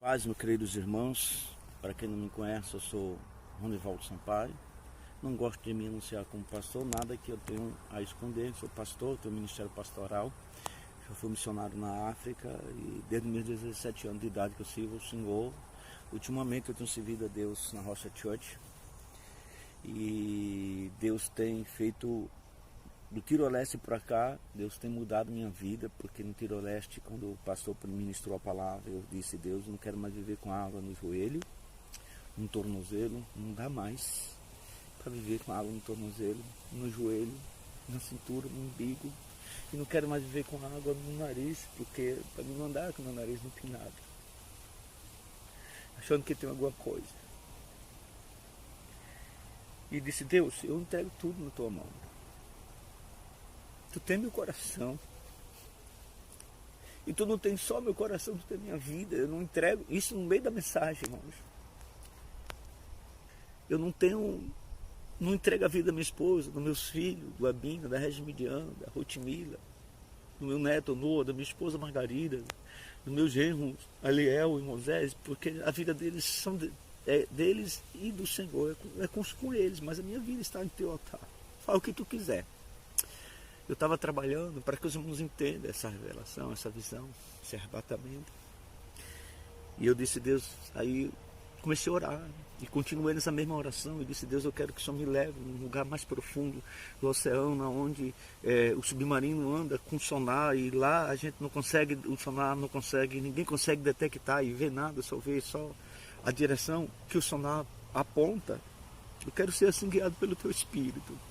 Paz, meus queridos irmãos, para quem não me conhece, eu sou Ronivaldo Sampaio. Não gosto de me anunciar como pastor, nada que eu tenho a esconder. Sou pastor, tenho ministério pastoral. Já fui missionário na África e desde meus 17 anos de idade que eu sirvo o Senhor. Ultimamente eu tenho servido a Deus na Rocha Church. E Deus tem feito, do Timor-Leste para cá, Deus tem mudado minha vida, porque no Timor-Leste, quando o pastor ministrou a palavra, eu disse: Deus, eu não quero mais viver com água no joelho, no tornozelo, não dá mais para viver com água no tornozelo, no joelho, na cintura, no umbigo, e não quero mais viver com água no nariz, porque para mim não andar com o meu nariz empinado, achando que tem alguma coisa. E disse: Deus, eu entrego tudo na tua mão. Tu tem meu coração. E tu não tem só meu coração, tu tem minha vida. Eu não entrego. Isso no meio da mensagem, irmãos. Eu não entrego a vida da minha esposa, dos meus filhos, do Abinda, da Regimidiana, da Rotimila, do meu neto Noah, da minha esposa Margarida, dos meus genros Aliel e Moisés, porque a vida deles são deles e do Senhor. É com eles, mas a minha vida está em teu altar. Fala o que tu quiser. Eu estava trabalhando para que os irmãos entendam essa revelação, essa visão, esse arrebatamento. E eu disse: Deus, aí comecei a orar e continuei nessa mesma oração. Eu disse: Deus, eu quero que o Senhor me leve num lugar mais profundo do oceano, onde o submarino anda com sonar, e lá a gente não consegue, o sonar não consegue, ninguém consegue detectar e ver nada, só vê só a direção que o sonar aponta. Eu quero ser assim guiado pelo teu Espírito.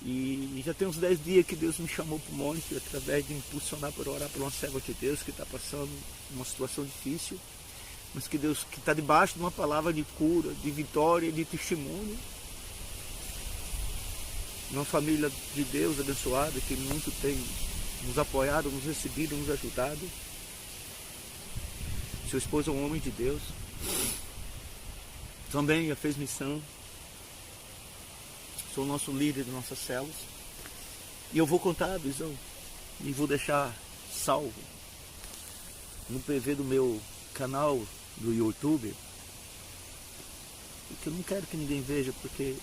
E já tem uns 10 dias que Deus me chamou para o monte, através de me impulsionar para orar por uma serva de Deus que está passando uma situação difícil, mas que Deus que está debaixo de uma palavra de cura, de vitória, de testemunho. Uma família de Deus abençoada, que muito tem nos apoiado, nos recebido, nos ajudado. Seu esposo é um homem de Deus, também já fez missão. Sou o nosso líder de nossas células. E eu vou contar a visão. E vou deixar salvo no PV do meu canal do YouTube. Porque eu não quero que ninguém veja, porque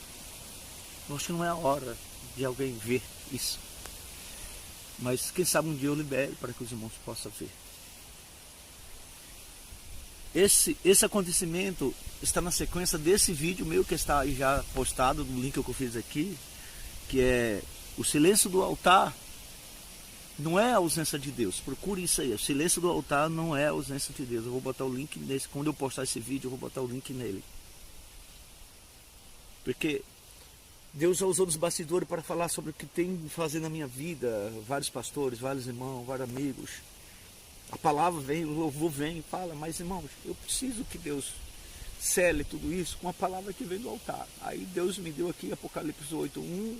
eu acho que não é a hora de alguém ver isso. Mas quem sabe um dia eu libere para que os irmãos possam ver. Esse acontecimento está na sequência desse vídeo meu que está aí já postado, no link que eu fiz aqui, que é o silêncio do altar não é a ausência de Deus. Procure isso aí, o silêncio do altar não é a ausência de Deus. Eu vou botar o link nesse, quando eu postar esse vídeo eu vou botar o link nele. Porque Deus já usou nos bastidores para falar sobre o que tem de fazer na minha vida, vários pastores, vários irmãos, vários amigos. A palavra vem, o louvor vem e fala: mas irmãos, eu preciso que Deus cele tudo isso com a palavra que vem do altar. Aí Deus me deu aqui Apocalipse 8, 1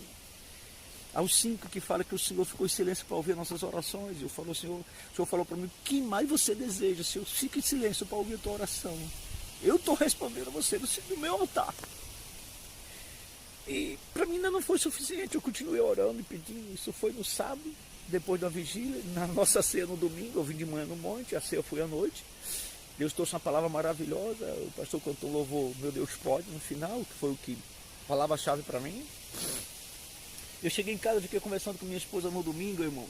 ao 5, que fala que o Senhor ficou em silêncio para ouvir nossas orações. E eu falo: o Senhor falou para mim: o que mais você deseja? Se eu fico em silêncio para ouvir a tua oração, eu estou respondendo a você no meu altar. E para mim ainda não foi suficiente, eu continuei orando e pedindo. Isso foi no sábado, depois da vigília, na nossa ceia no domingo. Eu vim de manhã no monte, a ceia foi à noite. Deus trouxe uma palavra maravilhosa. O pastor cantou um louvor, Meu Deus Pode, no final, que foi o que palavra-chave para mim. Eu cheguei em casa, fiquei conversando com minha esposa no domingo, irmãos.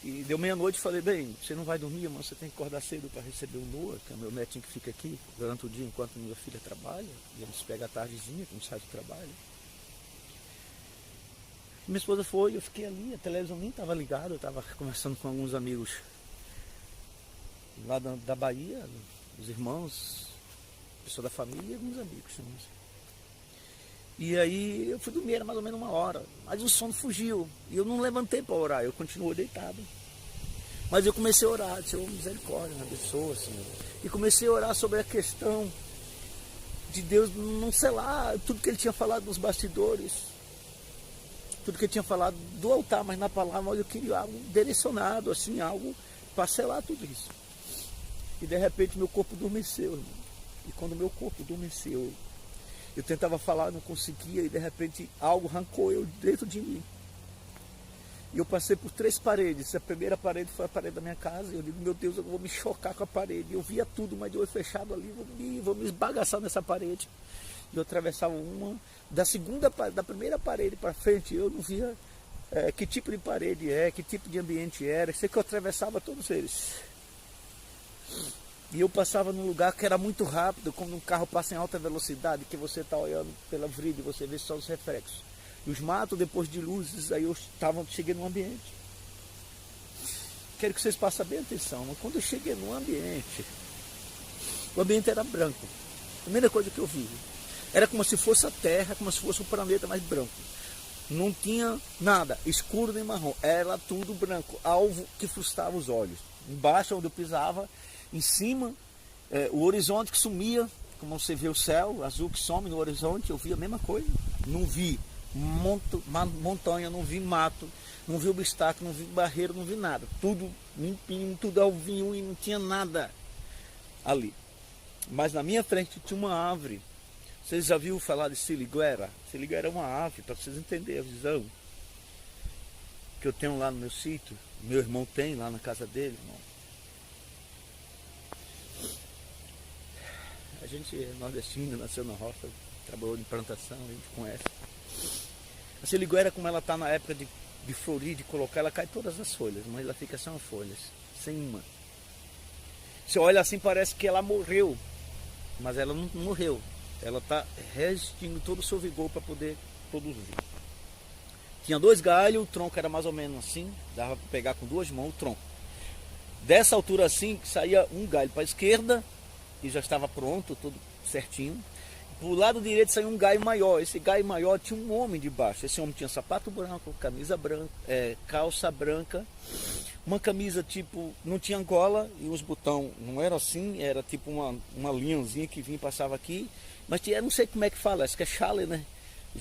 E deu meia-noite e falei: bem, você não vai dormir, irmão, você tem que acordar cedo para receber o Noah, que é o meu netinho que fica aqui durante o dia enquanto minha filha trabalha. E eles pegam a tardezinha, quando sai do trabalho. Minha esposa foi, eu fiquei ali, a televisão nem estava ligada, eu estava conversando com alguns amigos lá da Bahia, os irmãos, pessoa da família e alguns amigos. E aí eu fui dormir, era mais ou menos 1 hora, mas o sono fugiu, e eu não levantei para orar, eu continuei deitado. Mas eu comecei a orar: Senhor, misericórdia na pessoa, Senhor. E comecei a orar sobre a questão de Deus não selar tudo que ele tinha falado nos bastidores, tudo que ele tinha falado do altar, mas na palavra eu queria algo direcionado, assim, algo para selar tudo isso. E de repente meu corpo adormeceu, irmão. E quando meu corpo adormeceu, eu tentava falar, não conseguia, e de repente algo arrancou eu dentro de mim. E eu passei por 3 paredes. A primeira parede foi a parede da minha casa. E eu digo, meu Deus, eu vou me chocar com a parede. Eu via tudo, mas de olho fechado ali, vou me esbagaçar nessa parede. E eu atravessava uma. Da primeira parede para frente, eu não via que tipo de parede que tipo de ambiente era. Sei que eu atravessava todos eles. E eu passava num lugar que era muito rápido, como um carro passa em alta velocidade, que você está olhando pela vrida e você vê só os reflexos. E os matos, depois de luzes, aí eu cheguei no ambiente. Quero que vocês prestem bem atenção, mas quando eu cheguei no ambiente, o ambiente era branco. A primeira coisa que eu vi, era como se fosse a Terra, como se fosse um planeta mais branco. Não tinha nada, escuro nem marrom, era tudo branco, algo que frustrava os olhos. Embaixo, onde eu pisava, em cima, o horizonte que sumia, como você vê o céu azul que some no horizonte, eu vi a mesma coisa. Não vi montanha, não vi mato, não vi obstáculo, não vi barreira, não vi nada. Tudo limpinho, tudo alvinho e não tinha nada ali. Mas na minha frente tinha uma árvore. Vocês já viram falar de siriguera? Siriguera é uma árvore, para vocês entenderem a visão que eu tenho lá no meu sítio. Meu irmão tem lá na casa dele, irmão. A gente é nordestino, nasceu na roça, trabalhou em plantação, a gente conhece. A siriguera, como ela está na época de florir, de colocar, ela cai todas as folhas, mas ela fica sem folhas, sem uma. Você olha assim, parece que ela morreu, mas ela não morreu. Ela está resistindo todo o seu vigor para poder produzir. Tinha 2 galhos, o tronco era mais ou menos assim, dava para pegar com 2 mãos o tronco. Dessa altura assim, saía um galho para a esquerda, que já estava pronto, tudo certinho. Pro lado direito saiu um galho maior. Esse galho maior tinha um homem debaixo. Esse homem tinha sapato branco, camisa branca, calça branca, uma camisa tipo, não tinha gola e os botões não era assim, era tipo uma linhazinha que vinha e passava aqui. Mas tinha, não sei como é que fala, acho que é chale, né?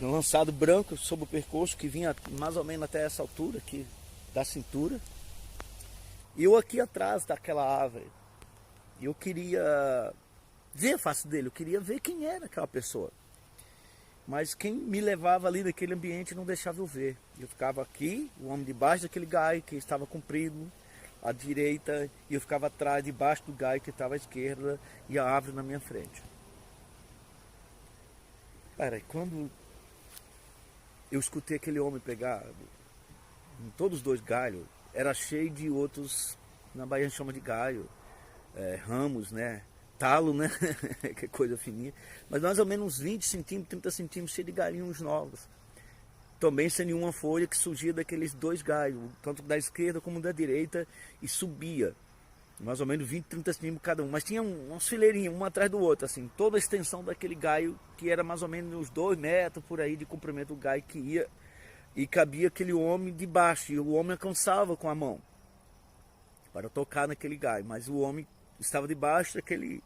Lançado branco sobre o percurso que vinha mais ou menos até essa altura aqui da cintura. E eu aqui atrás daquela árvore. Eu queria ver a face dele, eu queria ver quem era aquela pessoa. Mas quem me levava ali naquele ambiente não deixava eu ver. Eu ficava aqui, o homem debaixo daquele galho que estava comprido, à direita, e eu ficava atrás, debaixo do galho que estava à esquerda, e a árvore na minha frente. Cara, quando eu escutei aquele homem pegar em todos os 2 galhos, era cheio de outros, na Bahia a gente chama de galho, ramos, né? Talo, né? Que coisa fininha. Mas mais ou menos uns 20 centímetros, 30 centímetros, cheio de galinhos novos. Também sem nenhuma folha que surgia daqueles 2 galhos, tanto da esquerda como da direita, e subia. Mais ou menos 20, 30 centímetros cada um. Mas tinha uns fileirinhos, um atrás do outro, assim. Toda a extensão daquele galho, que era mais ou menos uns 2 metros por aí de comprimento do galho que ia. E cabia aquele homem de baixo. E o homem alcançava com a mão para tocar naquele galho. Mas o homem estava debaixo daquele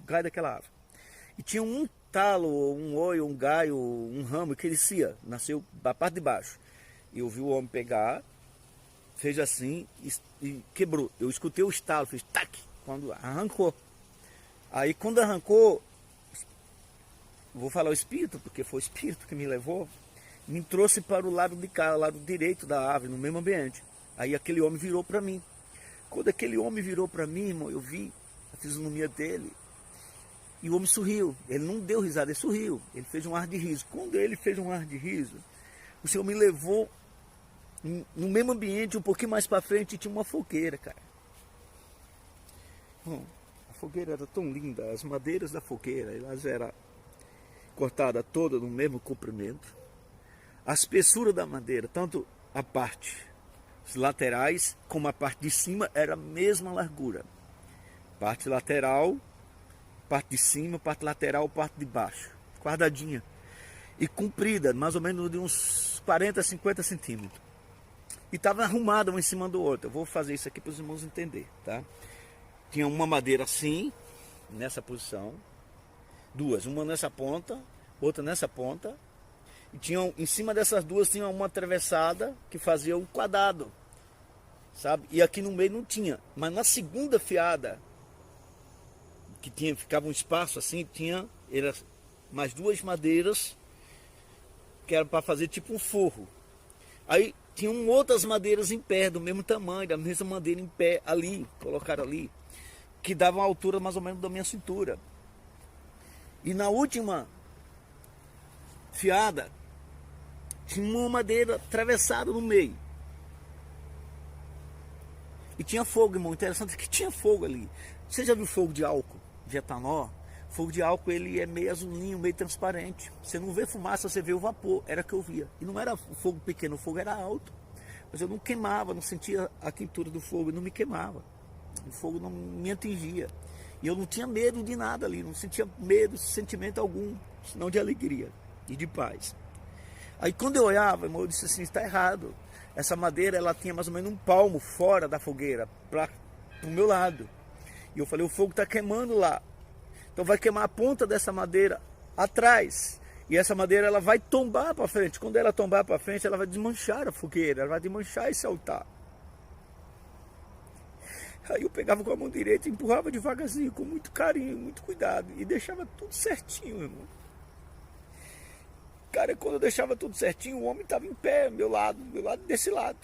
galho daquela árvore. E tinha um talo, um olho, um galho, um ramo que descia, nasceu da parte de baixo. E eu vi o homem pegar, fez assim e quebrou. Eu escutei o estalo, fez tac, quando arrancou. Aí quando arrancou, vou falar o espírito, porque foi o espírito que me levou, me trouxe para o lado de cá, o lado direito da árvore, no mesmo ambiente. Aí aquele homem virou para mim. Quando aquele homem virou para mim, irmão, eu vi a fisionomia dele. E o homem sorriu. Ele não deu risada, ele sorriu. Ele fez um ar de riso. Quando ele fez um ar de riso, o Senhor me levou no mesmo ambiente, um pouquinho mais para frente, tinha uma fogueira, cara. Bom, a fogueira era tão linda. As madeiras da fogueira, elas eram cortadas todas no mesmo comprimento. A espessura da madeira, tanto a parte laterais como a parte de cima, era a mesma largura. Parte lateral, parte de cima, parte lateral, parte de baixo, quadradinha e comprida, mais ou menos de uns 40, 50 centímetros. E estava arrumada um em cima do outro. Eu vou fazer isso aqui para os irmãos entenderem, tá? Tinha uma madeira assim, nessa posição, 2, uma nessa ponta, outra nessa ponta. E tinham, em cima dessas 2 tinha uma atravessada que fazia um quadrado, sabe? E aqui no meio não tinha. Mas na segunda fiada, que ficava um espaço assim, tinha mais 2 madeiras, que era para fazer tipo um forro. Aí tinham outras madeiras em pé, do mesmo tamanho, da mesma madeira em pé, ali, colocaram ali, que davam a altura mais ou menos da minha cintura. E na última fiada, tinha uma madeira atravessada no meio. E tinha fogo, irmão. Interessante que tinha fogo ali. Você já viu fogo de álcool, de etanol? Fogo de álcool, ele é meio azulinho, meio transparente. Você não vê fumaça, você vê o vapor. Era o que eu via. E não era fogo pequeno, o fogo era alto. Mas eu não queimava, não sentia a quentura do fogo, não me queimava. O fogo não me atingia. E eu não tinha medo de nada ali, não sentia medo, sentimento algum, senão de alegria e de paz. Aí quando eu olhava, irmão, eu disse assim, está errado. Essa madeira, ela tinha mais ou menos um palmo fora da fogueira, para o meu lado. E eu falei, o fogo está queimando lá. Então vai queimar a ponta dessa madeira atrás. E essa madeira, ela vai tombar para frente. Quando ela tombar para frente, ela vai desmanchar a fogueira, ela vai desmanchar esse altar. Aí eu pegava com a mão direita e empurrava devagarzinho, com muito carinho, muito cuidado. E deixava tudo certinho, irmão. Cara, quando eu deixava tudo certinho, o homem estava em pé, meu lado desse lado.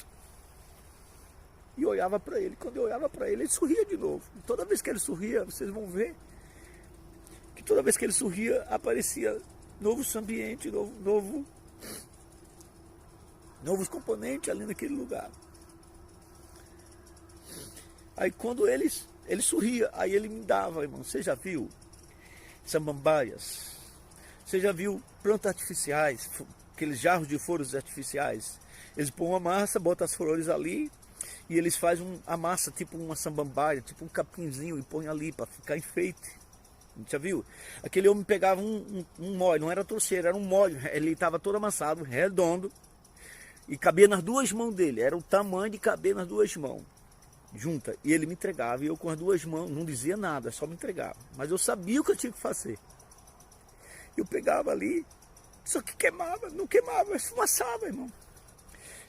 E eu olhava para ele. Quando eu olhava para ele, ele sorria de novo. E toda vez que ele sorria, vocês vão ver que toda vez que ele sorria, aparecia novo ambiente, novos componentes ali naquele lugar. Aí quando ele sorria, aí ele me dava, irmão. Você já viu samambaias? Você já viu plantas artificiais, aqueles jarros de flores artificiais? Eles põem uma massa, botam as flores ali e eles fazem a massa tipo uma samambaia, tipo um capinzinho e põem ali para ficar enfeite. Já viu? Aquele homem pegava um molho, não era torceiro, era um molho. Ele estava todo amassado, redondo e cabia nas duas mãos dele. Era o tamanho de caber nas duas mãos. Junta, e ele me entregava, e eu com as duas mãos, não dizia nada, só me entregava, mas eu sabia o que eu tinha que fazer. Eu pegava ali, só que queimava, não queimava, esfumaçava, irmão.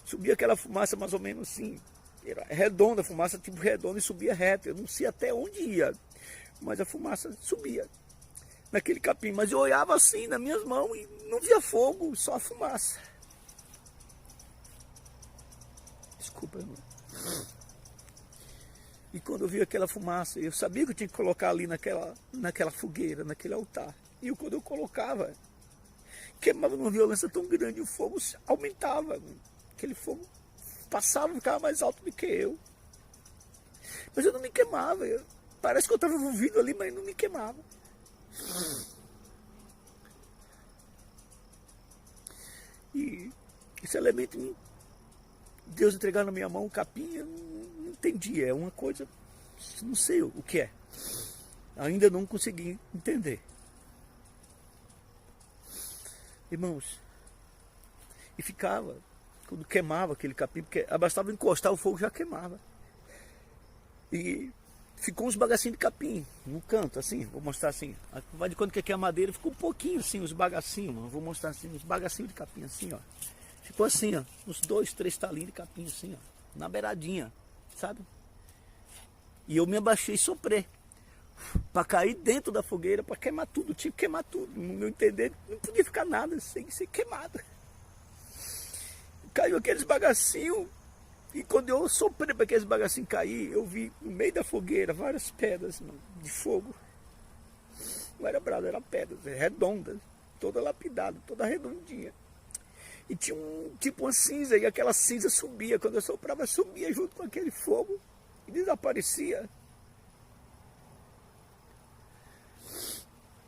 Subia aquela fumaça mais ou menos assim, era redonda, fumaça tipo redonda, e subia reto, eu não sei até onde ia, mas a fumaça subia naquele capim, mas eu olhava assim nas minhas mãos e não via fogo, só a fumaça. Desculpa, irmão. E quando eu vi aquela fumaça, eu sabia que eu tinha que colocar ali naquela fogueira, naquele altar. E quando eu colocava, queimava numa violência tão grande, o fogo aumentava. Aquele fogo passava, ficava mais alto do que eu. Mas eu não me queimava. Parece que eu estava envolvido ali, mas não me queimava. E esse elemento, Deus entregar na minha mão um capim, eu não entendi. É uma coisa, não sei o que é. Ainda não consegui entender. Irmãos, e ficava, quando queimava aquele capim, porque bastava encostar, o fogo já queimava. E ficou uns bagacinhos de capim no canto, assim, vou mostrar assim. Vai de quando que é a madeira, ficou um pouquinho assim, os bagacinhos, mano. Vou mostrar assim, os bagacinhos de capim assim, ó. Ficou assim, ó, uns 2, 3 talinhos de capim assim, ó, na beiradinha, sabe? E eu me abaixei e soprei, para cair dentro da fogueira, para queimar tudo, tinha que queimar tudo. No meu entender, não podia ficar nada sem ser queimado. Caiu aqueles bagacinhos, e quando eu soprei para aqueles bagacinhos cair, eu vi no meio da fogueira várias pedras, mano, de fogo. Não era brasa, era pedras, redondas, toda lapidada, toda redondinha. E tinha tipo uma cinza, e aquela cinza subia, quando eu soprava, subia junto com aquele fogo e desaparecia.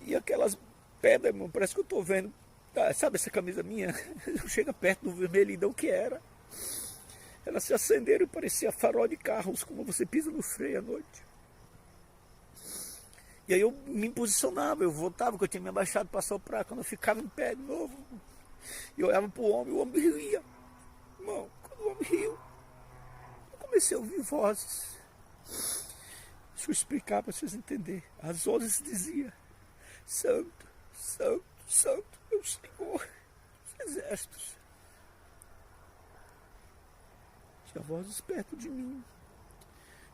E aquelas pedras, irmão, parece que eu estou vendo, sabe essa camisa minha? Chega perto do vermelhidão que era. Elas se acenderam e parecia farol de carros, como você pisa no freio à noite. E aí eu me posicionava, eu voltava, porque eu tinha me abaixado para soprar, quando eu ficava em pé de novo. E eu olhava para o homem ria. Irmão, quando o homem riu, eu comecei a ouvir vozes. Deixa eu explicar para vocês entenderem. As vozes diziam: Santo, Santo, Santo, meu Senhor dos exércitos. Tinha vozes perto de mim.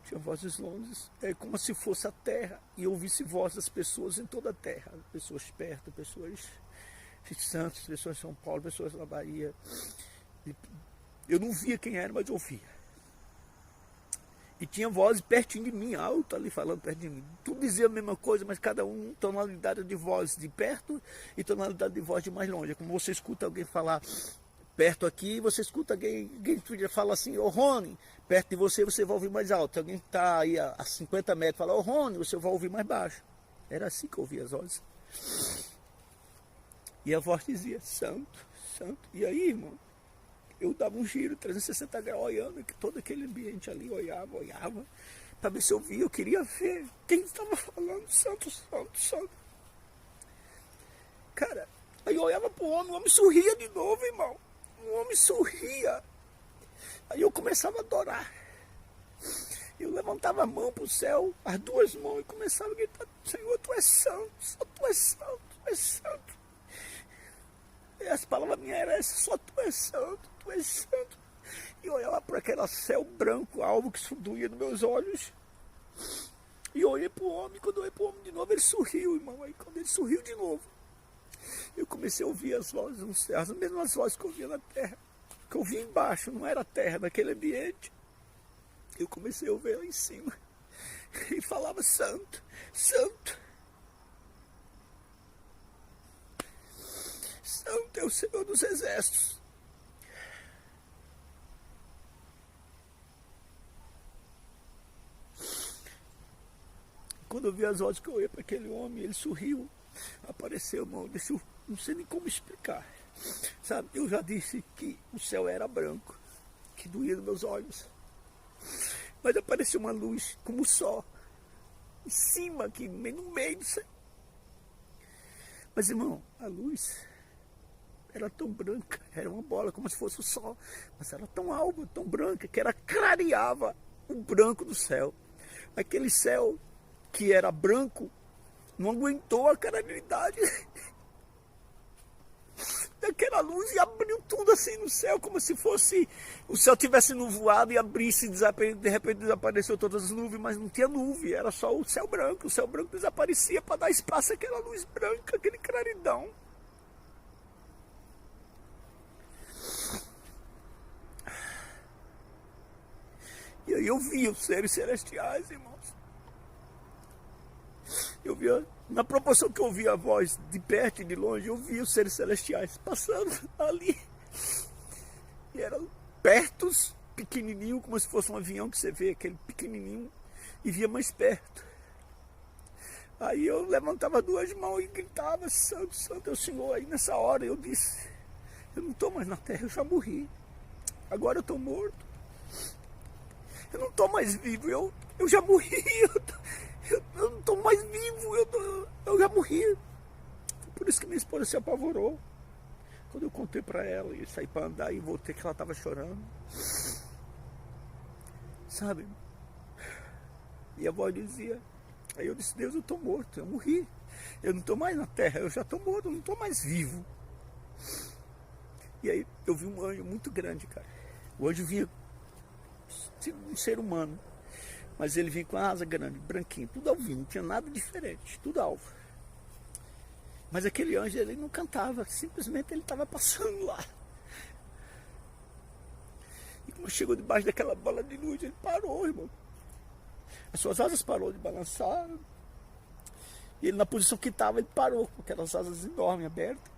Tinha vozes longe, como se fosse a terra. E eu ouvisse vozes das pessoas em toda a terra. Pessoas perto, pessoas de Santos, pessoas de São Paulo, pessoas da Bahia. Eu não via quem era, mas eu ouvia. E tinha vozes pertinho de mim, alto ali falando perto de mim. Tudo dizia a mesma coisa, mas cada um tonalidade de voz de perto e tonalidade de voz de mais longe. É como você escuta alguém falar perto aqui, você escuta alguém fala assim, ô Rony, perto de você, você vai ouvir mais alto. Se alguém está aí a 50 metros fala, ô Rony, você vai ouvir mais baixo. Era assim que eu ouvia as vozes. E a voz dizia, santo, santo. E aí, irmão, eu dava um giro 360 graus olhando, que todo aquele ambiente ali, olhava, para ver se eu via, eu queria ver quem estava falando, santo, santo, santo. Cara, aí eu olhava pro homem, o homem sorria de novo, irmão. O homem sorria. Aí eu começava a adorar. Eu levantava a mão para o céu, as duas mãos, e começava a gritar, Senhor, Tu és santo, só Tu és santo, Tu és santo. E as palavras minhas eram essas, só Tu és santo, Tu és santo. E eu olhava para aquele céu branco, alvo que subia nos meus olhos. E eu olhei para o homem, quando eu olhei para o homem de novo, ele sorriu, irmão. Aí quando ele sorriu de novo, eu comecei a ouvir as vozes no céu, as mesmas vozes que eu ouvia na terra, que eu via embaixo, não era a terra, naquele ambiente. Eu comecei a ouvir lá em cima. E falava, santo, santo. Santo é o Senhor dos Exércitos. Quando eu vi as vozes que eu ia para aquele homem, ele sorriu. Apareceu, irmão, eu não sei nem como explicar. Sabe, eu já disse que o céu era branco, que doía nos meus olhos. Mas apareceu uma luz como o sol, em cima, aqui no meio do céu. Mas, irmão, a luz era tão branca, era uma bola como se fosse o sol, mas era tão alva, tão branca, que ela clareava o branco do céu. Aquele céu que era branco não aguentou a claridade daquela luz e abriu tudo assim no céu, como se fosse o céu tivesse nuvoado e abrisse, de repente desapareceu todas as nuvens, mas não tinha nuvem, era só o céu branco desaparecia para dar espaço àquela luz branca, aquele claridão. E aí eu via os seres celestiais, irmãos. Eu via, na proporção que eu via a voz de perto e de longe, eu via os seres celestiais passando ali. E eram pertos, pequenininho, como se fosse um avião que você vê, aquele pequenininho, e via mais perto. Aí eu levantava duas mãos e gritava, santo, santo é o Senhor. Aí nessa hora eu disse, eu não estou mais na terra, eu já morri. Agora eu estou morto. Eu não estou mais vivo, eu já morri. Eu não estou mais vivo, eu já morri. Por isso que minha esposa se apavorou. Quando eu contei para ela e saí para andar e voltei que ela estava chorando. Sabe? E a voz dizia, aí eu disse, Deus, eu estou morto, eu morri. Eu não estou mais na terra, eu já estou morto, eu não estou mais vivo. E aí eu vi um anjo muito grande, cara. O anjo vinha, um ser humano. Mas ele vinha com a asa grande, branquinho, tudo alvinho, não tinha nada diferente, tudo alvo. Mas aquele anjo, ele não cantava, simplesmente ele estava passando lá. E quando chegou debaixo daquela bola de luz, ele parou, irmão. As suas asas parou de balançar. E ele, na posição que estava, ele parou, com aquelas asas enormes, abertas.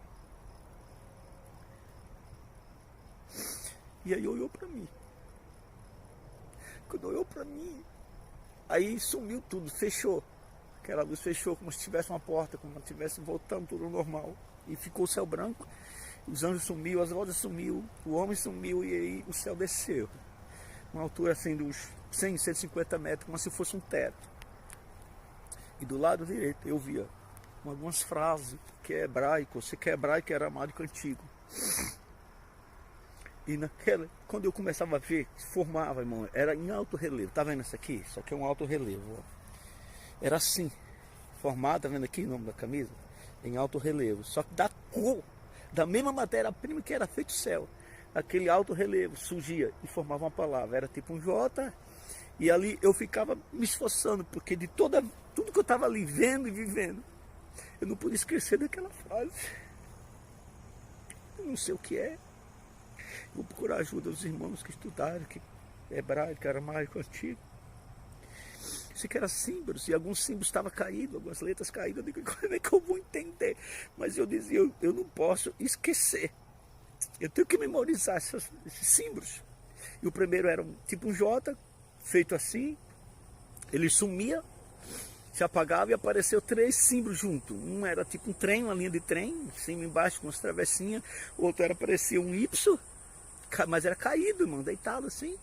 E aí olhou para mim. Quando olhou para mim, aí sumiu tudo, fechou. Aquela luz fechou como se tivesse uma porta, como se estivesse voltando tudo normal. E ficou o céu branco, os anjos sumiu, as vozes sumiu, o homem sumiu e aí o céu desceu. Uma altura assim dos 100, 150 metros, como se fosse um teto. E do lado direito eu via algumas frases que é hebraico, você que é hebraico era aramaico antigo. E naquela, quando eu começava a ver, se formava, irmão, era em alto relevo. Tá vendo isso aqui? Isso aqui é um alto relevo. Ó. Era assim, formado, tá vendo aqui o nome da camisa? Em alto relevo. Só que da cor, da mesma matéria-prima que era feito o céu. Aquele alto relevo surgia e formava uma palavra. Era tipo um J. E ali eu ficava me esforçando, porque de tudo que eu estava ali vendo e vivendo, eu não podia esquecer daquela frase. Eu não sei o que é. Vou procurar ajuda dos irmãos que estudaram, que hebraico, aramaico, antigo. Isso que era símbolos, e alguns símbolos estavam caídos, algumas letras caídas. Eu digo, como é que eu vou entender? Mas eu dizia, eu não posso esquecer. Eu tenho que memorizar esses símbolos. E o primeiro era tipo um J, feito assim. Ele sumia, se apagava e apareceu 3 símbolos juntos. Um era tipo um trem, uma linha de trem, cima e embaixo com as travessinhas. O outro parecia um Y, mas era caído, irmão, deitado assim.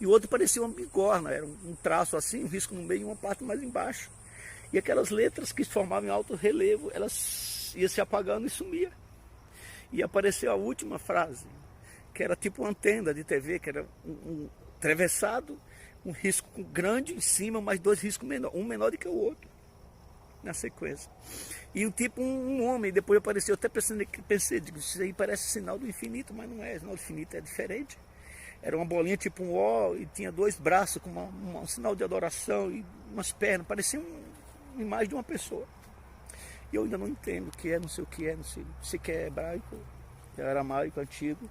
E o outro parecia uma bigorna, era um traço assim, um risco no meio e uma parte mais embaixo. E aquelas letras que se formavam em alto relevo, elas iam se apagando e sumia. E apareceu a última frase, que era tipo uma antena de TV, que era um atravessado, um risco grande em cima, mas 2 riscos menores, um menor do que o outro, na sequência. E o tipo um homem, depois apareceu, eu até pensei, digo, isso aí parece sinal do infinito, mas não é, o sinal do infinito é diferente. Era uma bolinha tipo um O e tinha 2 braços com um sinal de adoração e umas pernas, parecia uma imagem de uma pessoa. E eu ainda não entendo o que é, não sei o que é, não sei se é hebraico, é aramaico, antigo.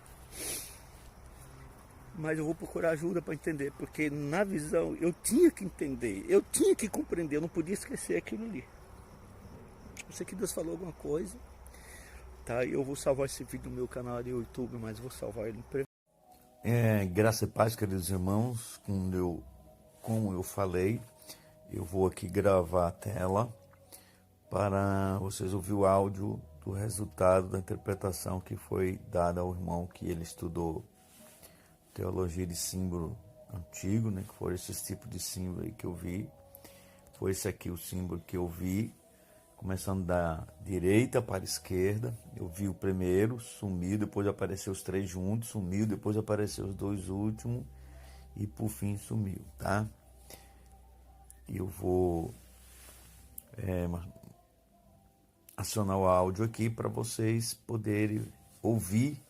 Mas eu vou procurar ajuda para entender, porque na visão eu tinha que entender, eu tinha que compreender, eu não podia esquecer aquilo ali. Eu sei que Deus falou alguma coisa, tá? Eu vou salvar esse vídeo no meu canal do YouTube, mas vou salvar ele em privado. Graça e paz, queridos irmãos, como eu falei, eu vou aqui gravar a tela para vocês ouvir o áudio do resultado da interpretação que foi dada ao irmão que ele estudou teologia de símbolo antigo, né, que foram esses tipos de símbolo aí que eu vi. Foi esse aqui o símbolo que eu vi, começando da direita para a esquerda. Eu vi o primeiro, sumiu, depois apareceu os 3 juntos, sumiu, depois apareceu os 2 últimos e por fim sumiu, tá? E eu vou acionar o áudio aqui para vocês poderem ouvir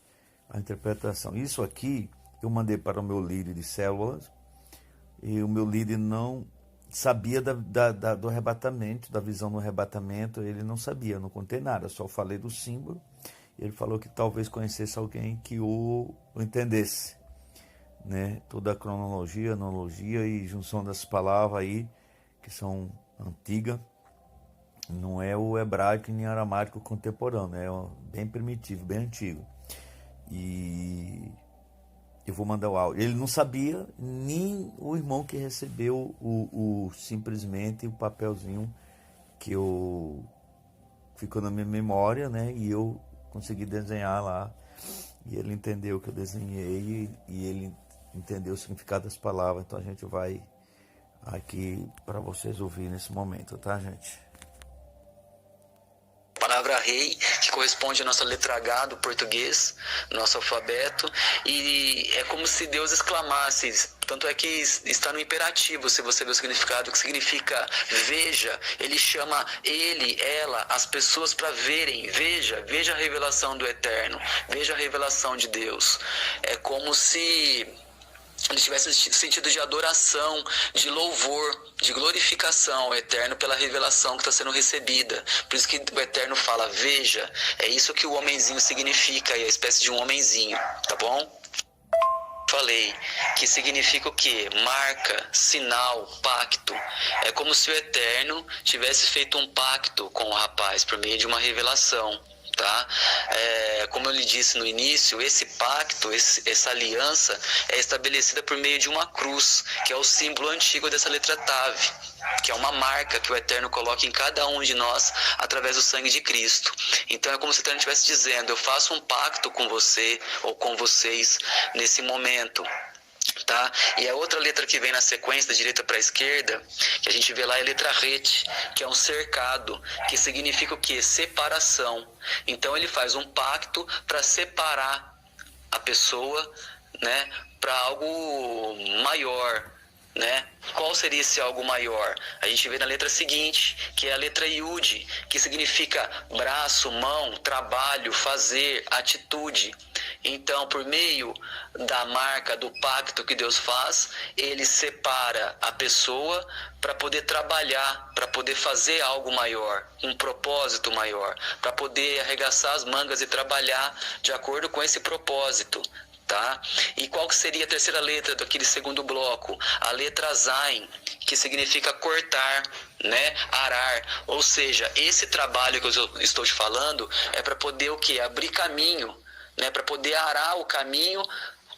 a interpretação. Isso aqui eu mandei para o meu líder de células e o meu líder não sabia do arrebatamento, da visão do arrebatamento. Ele não sabia, eu não contei nada, só falei do símbolo. Ele falou que talvez conhecesse alguém que o entendesse, né? Toda a cronologia, analogia e junção das palavras aí, que são antigas. Não é o hebraico nem aramaico contemporâneo, é bem primitivo, bem antigo. E eu vou mandar o áudio. Ele não sabia, nem o irmão que recebeu simplesmente o papelzinho que ficou na minha memória, né? E eu consegui desenhar lá. E ele entendeu o que eu desenhei e ele entendeu o significado das palavras. Então a gente vai aqui para vocês ouvirem nesse momento, tá, gente? Palavra rei, que corresponde à nossa letra H do português, nosso alfabeto, e é como se Deus exclamasse, tanto é que está no imperativo, se você vê o significado, que significa veja. Ele chama ele, ela, as pessoas para verem, veja a revelação do Eterno, veja a revelação de Deus. É como se ele tivesse sentido de adoração, de louvor, de glorificação ao Eterno pela revelação que está sendo recebida. Por isso que o Eterno fala, veja. É isso que o homenzinho significa, é a espécie de um homenzinho, tá bom? Falei que significa o quê? Marca, sinal, pacto. É como se o Eterno tivesse feito um pacto com o rapaz por meio de uma revelação. Tá? Como eu lhe disse no início, esse pacto, essa aliança é estabelecida por meio de uma cruz, que é o símbolo antigo dessa letra Tav, que é uma marca que o Eterno coloca em cada um de nós através do sangue de Cristo. Então é como se o Eterno estivesse dizendo, eu faço um pacto com você ou com vocês nesse momento. Tá? E a outra letra que vem na sequência, da direita para a esquerda, que a gente vê lá é a letra Het, que é um cercado, que significa o quê? Separação. Então ele faz um pacto para separar a pessoa, né, para algo maior. Né? Qual seria esse algo maior? A gente vê na letra seguinte, que é a letra Yud, que significa braço, mão, trabalho, fazer, atitude. Então, por meio da marca, do pacto que Deus faz, ele separa a pessoa para poder trabalhar, para poder fazer algo maior, um propósito maior, para poder arregaçar as mangas e trabalhar de acordo com esse propósito. Tá? E qual que seria a terceira letra daquele segundo bloco? A letra Zain, que significa cortar, né? Arar. Ou seja, esse trabalho que eu estou te falando é para poder o quê? Abrir caminho, né? Para poder arar o caminho,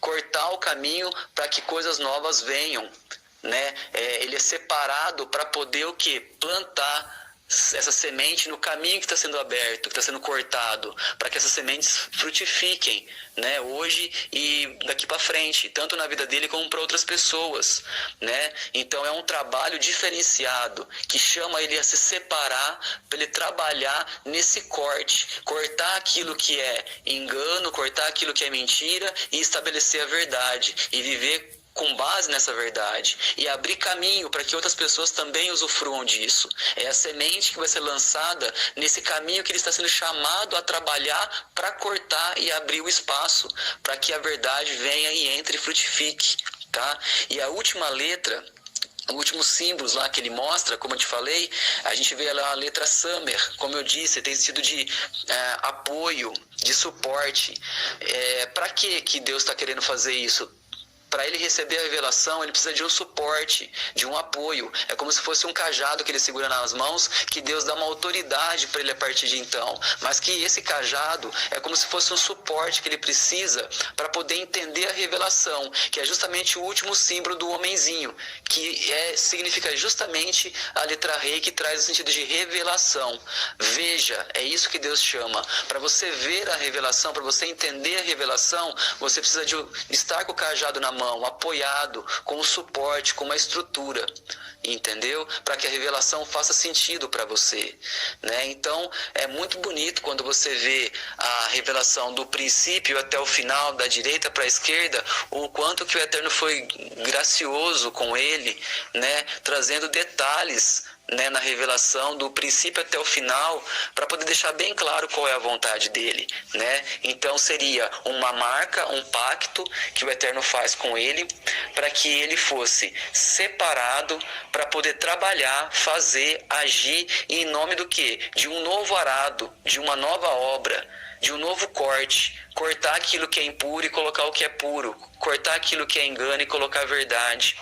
cortar o caminho para que coisas novas venham, né? Ele é separado para poder o quê? Plantar essa semente no caminho que está sendo aberto, que está sendo cortado, para que essas sementes frutifiquem, né, hoje e daqui para frente, tanto na vida dele como para outras pessoas, né? Então é um trabalho diferenciado que chama ele a se separar, para ele trabalhar nesse cortar aquilo que é engano, cortar aquilo que é mentira e estabelecer a verdade e viver com base nessa verdade e abrir caminho para que outras pessoas também usufruam disso. É a semente que vai ser lançada nesse caminho que ele está sendo chamado a trabalhar para cortar e abrir o espaço para que a verdade venha e entre e frutifique, tá? E a última letra, os últimos símbolos lá que ele mostra, como eu te falei, a gente vê lá a letra Samer, como eu disse, tem sido de apoio, de suporte. Para que Deus está querendo fazer isso? Para ele receber a revelação, ele precisa de um suporte, de um apoio. É como se fosse um cajado que ele segura nas mãos, que Deus dá uma autoridade para ele a partir de então. Mas que esse cajado é como se fosse um suporte que ele precisa para poder entender a revelação, que é justamente o último símbolo do homenzinho, que significa justamente a letra Rei, que traz o sentido de revelação. Veja, é isso que Deus chama. Para você ver a revelação, para você entender a revelação, você precisa de estar com o cajado na mão, apoiado, com um suporte, com uma estrutura, entendeu? Para que a revelação faça sentido para você, né? Então, é muito bonito quando você vê a revelação do princípio até o final, da direita para a esquerda, o quanto que o Eterno foi gracioso com ele, né? Trazendo detalhes, né, na revelação do princípio até o final, para poder deixar bem claro qual é a vontade dele, né? Então seria uma marca, um pacto que o Eterno faz com ele, para que ele fosse separado para poder trabalhar, fazer, agir em nome do quê? De um novo arado, de uma nova obra, de um novo corte, cortar aquilo que é impuro e colocar o que é puro, cortar aquilo que é engano e colocar a verdade.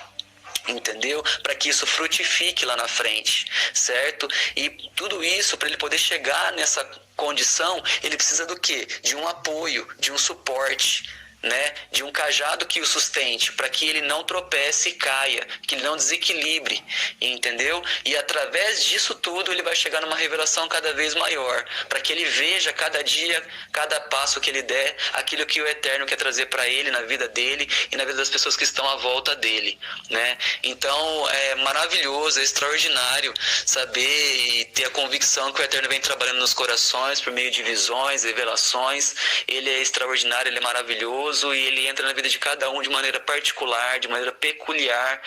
Entendeu? Para que isso frutifique lá na frente, certo? E tudo isso, para ele poder chegar nessa condição, ele precisa do quê? De um apoio, de um suporte, né? De um cajado que o sustente, para que ele não tropece e caia, que ele não desequilibre, entendeu? E através disso tudo ele vai chegar numa revelação cada vez maior, para que ele veja cada dia, cada passo que ele der, aquilo que o Eterno quer trazer para ele, na vida dele e na vida das pessoas que estão à volta dele, né? Então é maravilhoso, é extraordinário saber e ter a convicção que o Eterno vem trabalhando nos corações por meio de visões, revelações. Ele é extraordinário, ele é maravilhoso, e ele entra na vida de cada um de maneira particular, de maneira peculiar.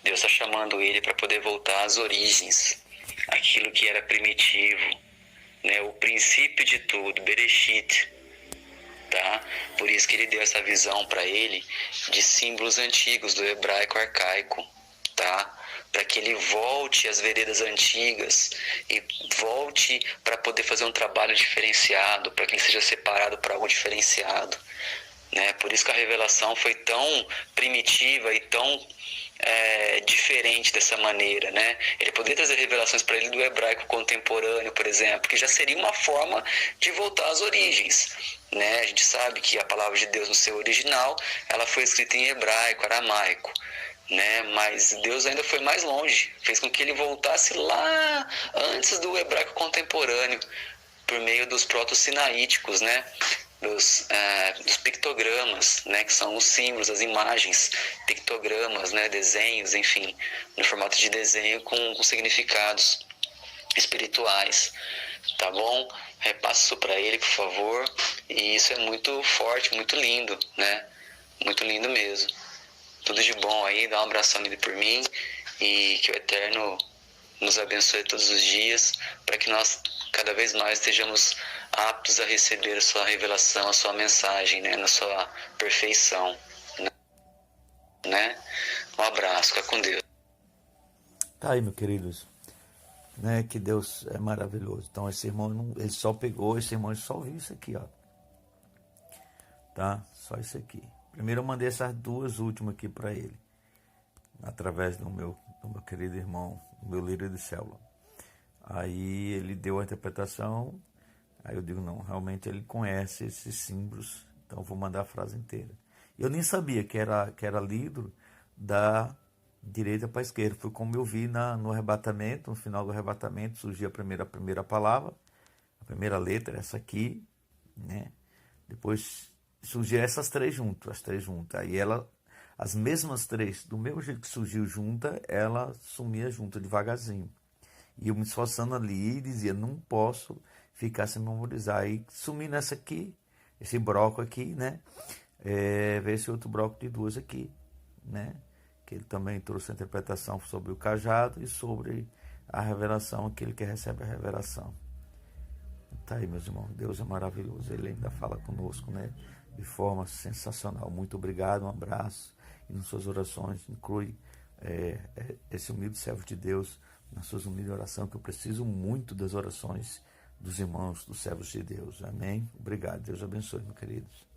Deus está chamando ele para poder voltar às origens, aquilo que era primitivo, né? O princípio de tudo, Bereshit, tá? Por isso que ele deu essa visão para ele de símbolos antigos do hebraico arcaico, tá? Para que ele volte às veredas antigas e volte para poder fazer um trabalho diferenciado, para que ele seja separado para algo diferenciado, né? Por isso que a revelação foi tão primitiva e tão diferente dessa maneira, né? Ele poderia trazer revelações para ele do hebraico contemporâneo, por exemplo, que já seria uma forma de voltar às origens, né? A gente sabe que a palavra de Deus no seu original, ela foi escrita em hebraico, aramaico, né? Mas Deus ainda foi mais longe, fez com que ele voltasse lá antes do hebraico contemporâneo, por meio dos proto-sinaíticos, né? Dos pictogramas, né? Que são os símbolos, as imagens, pictogramas, né? Desenhos, enfim, no formato de desenho com significados espirituais, tá bom? Repasse isso para ele, por favor, e isso é muito forte, muito lindo, né? Muito lindo mesmo. Tudo de bom aí, dá um abração nele por mim e que o Eterno nos abençoe todos os dias para que nós cada vez mais estejamos aptos a receber a sua revelação, a sua mensagem, né, na sua perfeição, né? Um abraço, fica com Deus. Tá aí, meus queridos, né, que Deus é maravilhoso. Então esse irmão, ele só pegou, esse irmão ele só viu isso aqui, ó. Tá? Só isso aqui. Primeiro eu mandei essas duas últimas aqui para ele, através do meu querido irmão, do meu líder de célula. Aí ele deu a interpretação, aí eu digo, não, realmente ele conhece esses símbolos, então eu vou mandar a frase inteira. Eu nem sabia que era lido da direita para a esquerda. Foi como eu vi no arrebatamento, no final do arrebatamento, surgiu a primeira palavra, a primeira letra, essa aqui, né? Depois surgiu essas três juntas, as três juntas. Aí as mesmas três, do mesmo jeito que surgiu junta, ela sumia junto devagarzinho. E eu me esforçando ali e dizia, não posso ficar sem memorizar. Aí sumi nessa aqui, esse bloco aqui, né? Ver esse outro bloco de duas aqui, né? Que ele também trouxe a interpretação sobre o cajado e sobre a revelação, aquele que recebe a revelação. Tá aí, meus irmãos, Deus é maravilhoso, Ele ainda fala conosco, né? De forma sensacional. Muito obrigado, um abraço. E nas suas orações, inclui esse humilde servo de Deus nas suas humildes orações, que eu preciso muito das orações dos irmãos, dos servos de Deus. Amém? Obrigado. Deus abençoe, meus queridos.